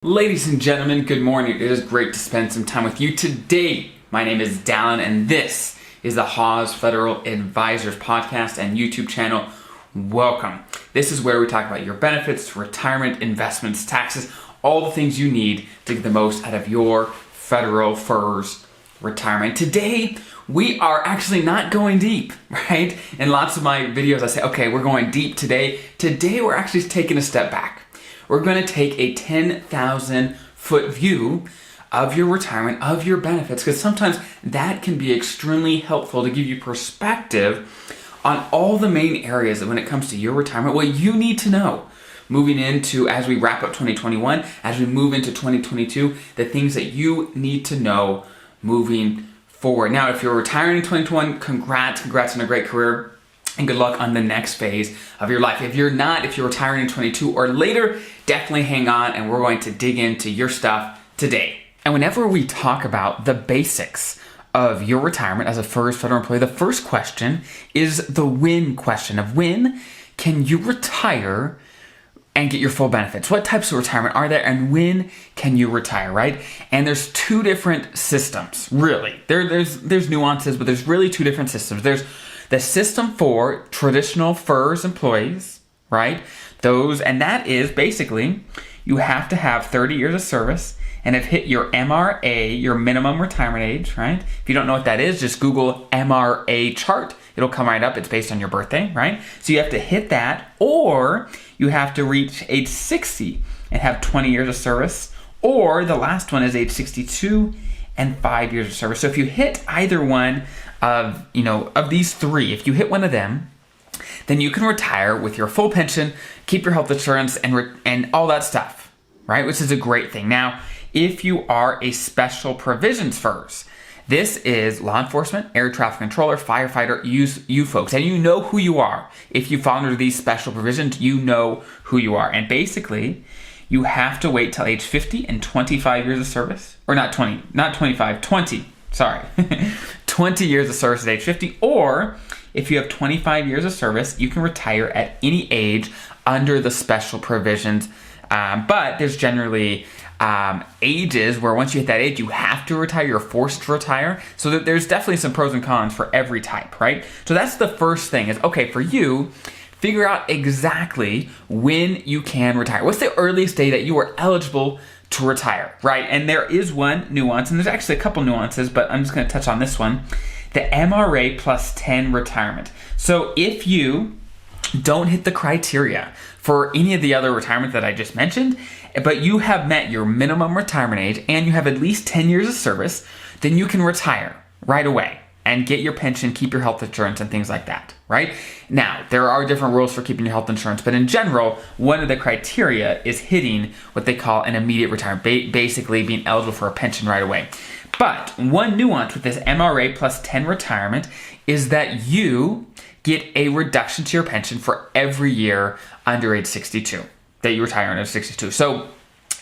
Ladies and gentlemen, good morning. It is great to spend some time with you today. My name is Dallin, and this is the Haas Federal Advisors podcast and YouTube channel. Welcome. This is where we talk about your benefits, retirement, investments, taxes, all the things you need to get the most out of your federal FERS retirement. Today, we are actually not going deep, right? In lots of my videos, I say, okay, we're going deep today. Today, we're actually taking a step back. We're going to take a 10,000 foot view of your retirement, of your benefits, because sometimes that can be extremely helpful to give you perspective on all the main areas that when it comes to your retirement, what you need to know moving into, as we wrap up 2021, as we move into 2022, the things that you need to know moving forward. Now, if you're retiring in 2021, congrats on a great career. And good luck on the next phase of your life. If you're not, if you're retiring in 22 or later, definitely hang on and we're going to dig into your stuff today. And whenever we talk about the basics of your retirement as a FERS federal employee, the first question is the when question of when can you retire and get your full benefits? What types of retirement are there and when can you retire, right? And there's two different systems, really. There's nuances, but there's really two different systems. There's the system for traditional FERS employees, right? And that is basically, you have to have 30 years of service and have hit your MRA, your minimum retirement age, right? If you don't know what that is, just Google MRA chart. It'll come right up. It's based on your birthday, right? So you have to hit that, or you have to reach age 60 and have 20 years of service, or the last one is age 62 and 5 years of service. So if you hit either one of these three, if you hit one of them, then you can retire with your full pension, keep your health insurance, and all that stuff, right? Which is a great thing. Now, if you are a special provisions FERS, this is law enforcement, air traffic controller, firefighter, you folks, and you know who you are. If you fall under these special provisions, you know who you are. And basically, you have to wait till age 50 and 25 years of service, or 20 years of service at age 50, or if you have 25 years of service, you can retire at any age under the special provisions. But there's generally ages where once you hit that age, you have to retire, you're forced to retire. So there's definitely some pros and cons for every type, right? So that's the first thing is, okay, for you, figure out exactly when you can retire. What's the earliest day that you are eligible to retire, right? And there is one nuance, and there's actually a couple nuances, but I'm just going to touch on this one. The MRA plus 10 retirement. So if you don't hit the criteria for any of the other retirement that I just mentioned, but you have met your minimum retirement age and you have at least 10 years of service, then you can retire right away and get your pension, keep your health insurance, and things like that, right? Now, there are different rules for keeping your health insurance, but in general, one of the criteria is hitting what they call an immediate retirement, basically being eligible for a pension right away. But one nuance with this MRA plus 10 retirement is that you get a reduction to your pension for every year under age 62, that you retire under 62. So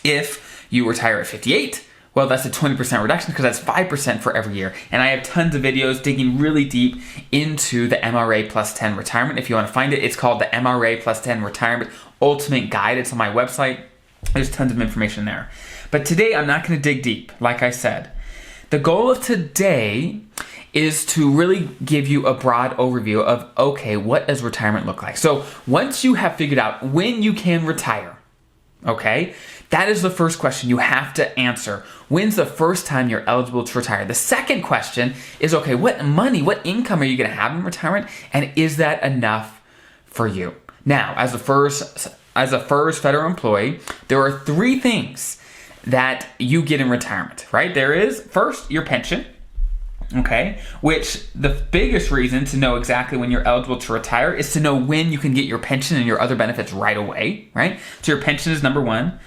if you retire at 58, well, that's a 20% reduction because that's 5% for every year. And I have tons of videos digging really deep into the MRA plus 10 retirement. If you want to find it, it's called the MRA plus 10 Retirement Ultimate Guide. It's on my website. There's tons of information there. But today, I'm not going to dig deep, like I said. The goal of today is to really give you a broad overview of, okay, what does retirement look like? So once you have figured out when you can retire, okay, that is the first question you have to answer. When's the first time you're eligible to retire? The second question is, okay, what money, what income are you going to have in retirement? And is that enough for you? Now, as a FERS federal employee, there are three things that you get in retirement, right? There is, first, your pension, okay, which the biggest reason to know exactly when you're eligible to retire is to know when you can get your pension and your other benefits right away, right? So your pension is number one.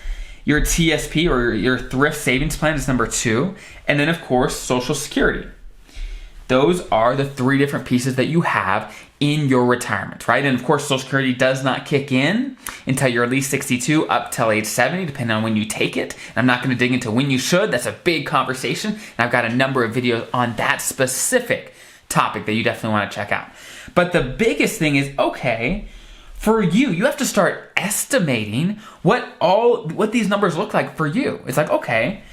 Your TSP, or your thrift savings plan, is number two. And then, of course, Social Security. Those are the three different pieces that you have in your retirement, right? And of course, Social Security does not kick in until you're at least 62 up till age 70, depending on when you take it. And I'm not going to dig into when you should. That's a big conversation. And I've got a number of videos on that specific topic that you definitely want to check out. But the biggest thing is, okay, for you, you have to start estimating what these numbers look like for you. It's like, okay,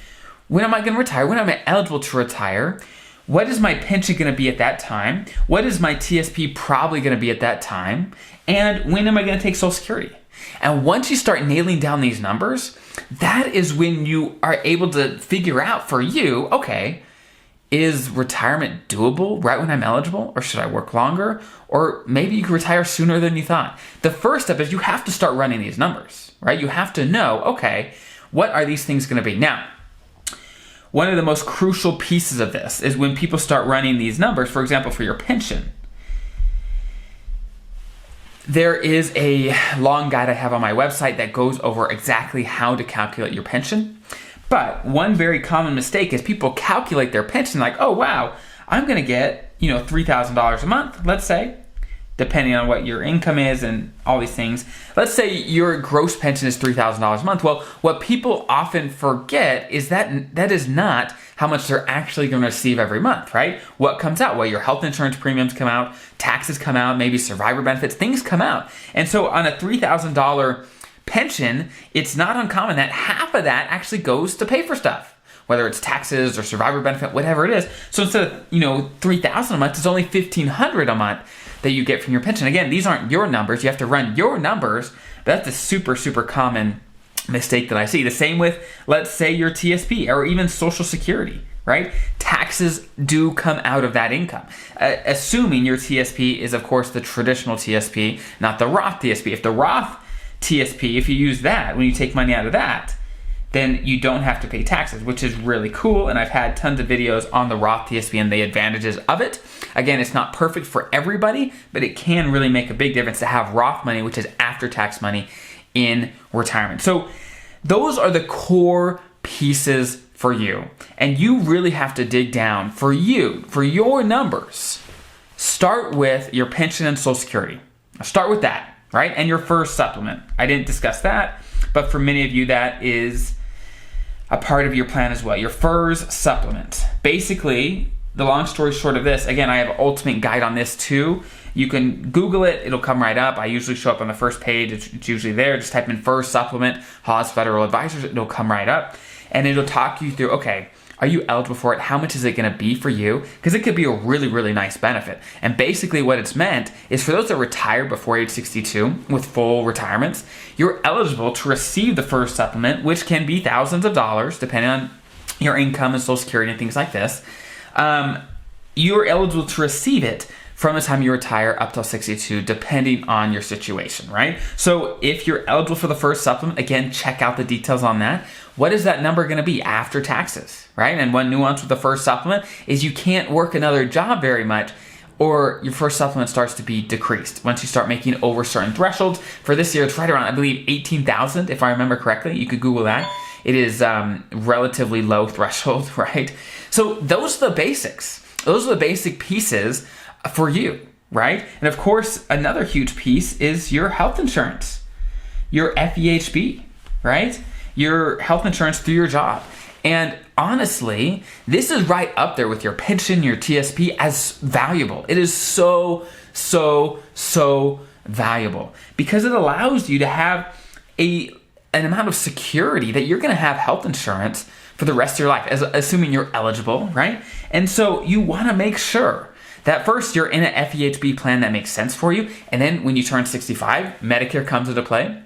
when am I going to retire? When am I eligible to retire? What is my pension going to be at that time? What is my TSP probably going to be at that time? And when am I going to take Social Security? And once you start nailing down these numbers, that is when you are able to figure out for you, okay, is retirement doable right when I'm eligible? Or should I work longer? Or maybe you can retire sooner than you thought. The first step is you have to start running these numbers, right? You have to know, okay, what are these things going to be? Now, one of the most crucial pieces of this is when people start running these numbers, for example, for your pension. There is a long guide I have on my website that goes over exactly how to calculate your pension. But one very common mistake is people calculate their pension like, oh, wow, I'm going to get, $3,000 a month, let's say, depending on what your income is and all these things. Let's say your gross pension is $3,000 a month. Well, what people often forget is that is not how much they're actually going to receive every month, right? What comes out? Well, your health insurance premiums come out, taxes come out, maybe survivor benefits, things come out. And so on a $3,000 pension, it's not uncommon that half of that actually goes to pay for stuff, whether it's taxes or survivor benefit, whatever it is. So instead of, $3,000 a month, it's only $1,500 a month that you get from your pension. Again, these aren't your numbers. You have to run your numbers. But that's a super, super common mistake that I see. The same with, let's say, your TSP or even Social Security, right? Taxes do come out of that income. Assuming your TSP is, of course, the traditional TSP, not the Roth TSP. If the Roth TSP, if you use that, when you take money out of that, then you don't have to pay taxes, which is really cool. And I've had tons of videos on the Roth TSP and the advantages of it. Again, it's not perfect for everybody, but it can really make a big difference to have Roth money, which is after-tax money, in retirement. So those are the core pieces for you. And you really have to dig down for you, for your numbers. Start with your pension and Social Security. Start with that, right? And your FERS supplement. I didn't discuss that, but for many of you, that is a part of your plan as well. Your FERS supplement. Basically, the long story short of this, again, I have an ultimate guide on this too. You can Google it, it'll come right up. I usually show up on the first page, it's usually there. Just type in FERS supplement, Haas Federal Advisors, it'll come right up. And it'll talk you through, okay, are you eligible for it? How much is it gonna be for you? Because it could be a really, really nice benefit. And basically what it's meant is for those that retire before age 62 with full retirements, you're eligible to receive the FERS supplement, which can be thousands of dollars, depending on your income and Social Security and things like this. You're eligible to receive it from the time you retire up till 62, depending on your situation, right? So if you're eligible for the FERS supplement, again, check out the details on that. What is that number gonna be after taxes, right? And one nuance with the FERS supplement is you can't work another job very much or your FERS supplement starts to be decreased once you start making over certain thresholds. For this year, it's right around, I believe, 18,000, if I remember correctly. You could Google that. It is relatively low threshold, right? So those are the basics. Those are the basic pieces for you, right? And of course, another huge piece is your health insurance, your FEHB, right? Your health insurance through your job. And honestly, this is right up there with your pension, your TSP as valuable. It is so, so, so valuable because it allows you to have an amount of security that you're going to have health insurance for the rest of your life, assuming you're eligible, right? And so you want to make sure that first you're in an FEHB plan that makes sense for you. And then when you turn 65, Medicare comes into play.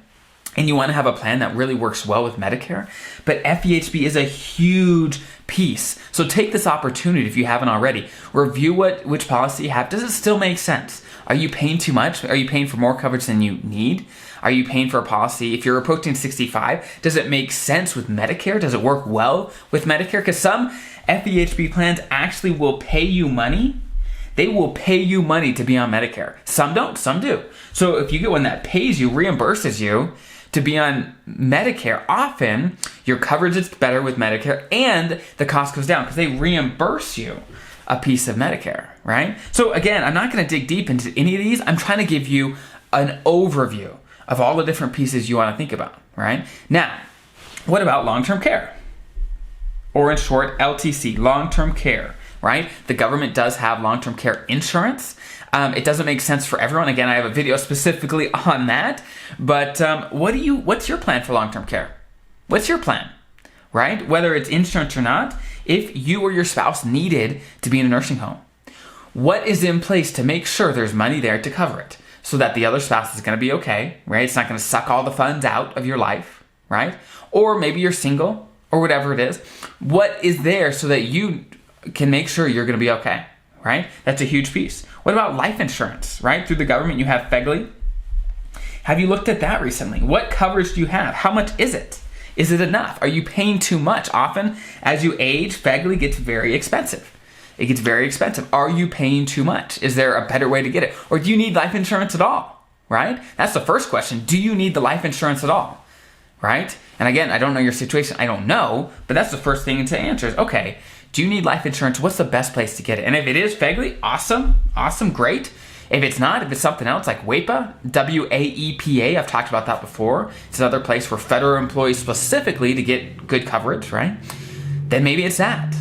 And you want to have a plan that really works well with Medicare. But FEHB is a huge piece. So take this opportunity if you haven't already. Review which policy you have. Does it still make sense? Are you paying too much? Are you paying for more coverage than you need? Are you paying for a policy? If you're approaching 65, does it make sense with Medicare? Does it work well with Medicare? Because some FEHB plans actually will pay you money. They will pay you money to be on Medicare. Some don't, some do. So if you get one that pays you, reimburses you, to be on Medicare, often your coverage is better with Medicare and the cost goes down because they reimburse you a piece of Medicare, right? So again, I'm not going to dig deep into any of these. I'm trying to give you an overview of all the different pieces you want to think about, right? Now, what about long-term care? Or in short, LTC, long-term care. right? The government does have long-term care insurance. It doesn't make sense for everyone. Again, I have a video specifically on that. But what's your plan for long-term care? What's your plan, right? Whether it's insurance or not, if you or your spouse needed to be in a nursing home, what is in place to make sure there's money there to cover it so that the other spouse is going to be okay, right? It's not going to suck all the funds out of your life, right? Or maybe you're single or whatever it is. What is there so that you can make sure you're going to be okay, right? That's a huge piece. What about life insurance, right? Through the government, you have FEGLI. Have you looked at that recently? What coverage do you have? How much is it? Is it enough? Are you paying too much? Often, as you age, FEGLI gets very expensive. It gets very expensive. Are you paying too much? Is there a better way to get it? Or do you need life insurance at all, right? That's the first question. Do you need the life insurance at all, right? And again, I don't know your situation. I don't know, but that's the first thing to answer is, okay, do you need life insurance? What's the best place to get it? And if it is FEGLI, awesome, great. If it's not, if it's something else like WAEPA, W-A-E-P-A, I've talked about that before. It's another place for federal employees specifically to get good coverage, right? Then maybe it's that,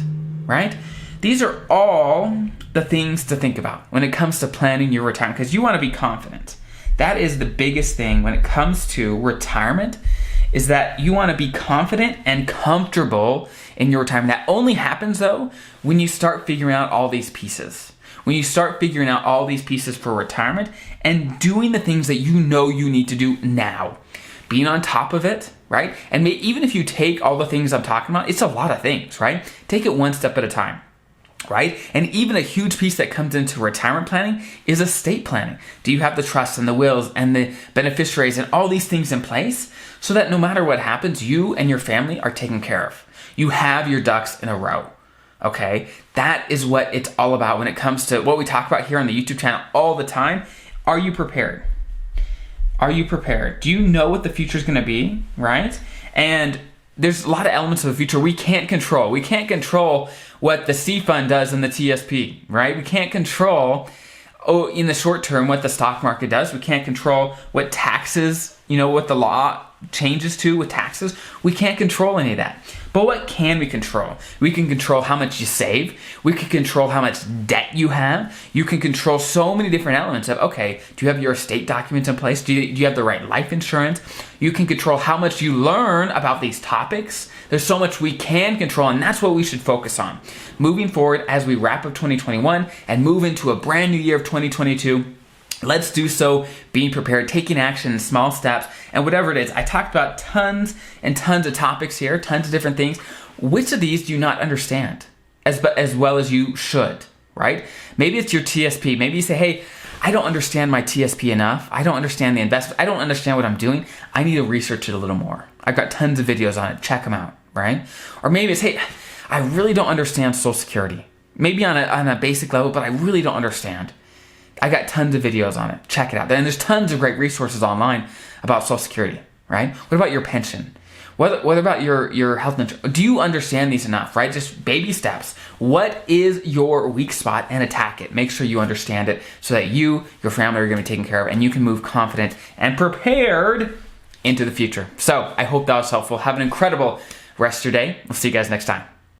right? These are all the things to think about when it comes to planning your retirement because you want to be confident. That is the biggest thing when it comes to retirement is that you want to be confident and comfortable in your retirement. That only happens though when you start figuring out all these pieces. When you start figuring out all these pieces for retirement and doing the things that you know you need to do now. Being on top of it, right? And even if you take all the things I'm talking about, it's a lot of things, right? Take it one step at a time. Right? And even a huge piece that comes into retirement planning is estate planning. Do you have the trusts and the wills and the beneficiaries and all these things in place so that no matter what happens, you and your family are taken care of? You have your ducks in a row. Okay? That is what it's all about when it comes to what we talk about here on the YouTube channel all the time. Are you prepared? Are you prepared? Do you know what the future is going to be? Right? And there's a lot of elements of the future we can't control. We can't control what the C fund does in the TSP, right? We can't control, in the short term, what the stock market does. We can't control what taxes, what the law changes to with taxes. We can't control any of that. But what can we control? We can control how much you save. We can control how much debt you have. You can control so many different elements of, okay, do you have your estate documents in place? Do you have the right life insurance? You can control how much you learn about these topics. There's so much we can control, and that's what we should focus on. Moving forward as we wrap up 2021 and move into a brand new year of 2022, let's do so being prepared, taking action in small steps, and whatever it is. I talked about tons and tons of topics here, tons of different things. Which of these do you not understand as well as you should, right? Maybe it's your TSP. Maybe you say, hey, I don't understand my TSP enough. I don't understand the investment. I don't understand what I'm doing. I need to research it a little more. I've got tons of videos on it. Check them out, right? Or maybe it's, hey, I really don't understand Social Security. Maybe on a basic level, but I really don't understand. I got tons of videos on it. Check it out. And there's tons of great resources online about Social Security, right? What about your pension? What about your health insurance? Do you understand these enough, right? Just baby steps. What is your weak spot and attack it? Make sure you understand it so that you, your family are going to be taken care of and you can move confident and prepared into the future. So I hope that was helpful. Have an incredible rest of your day. We'll see you guys next time.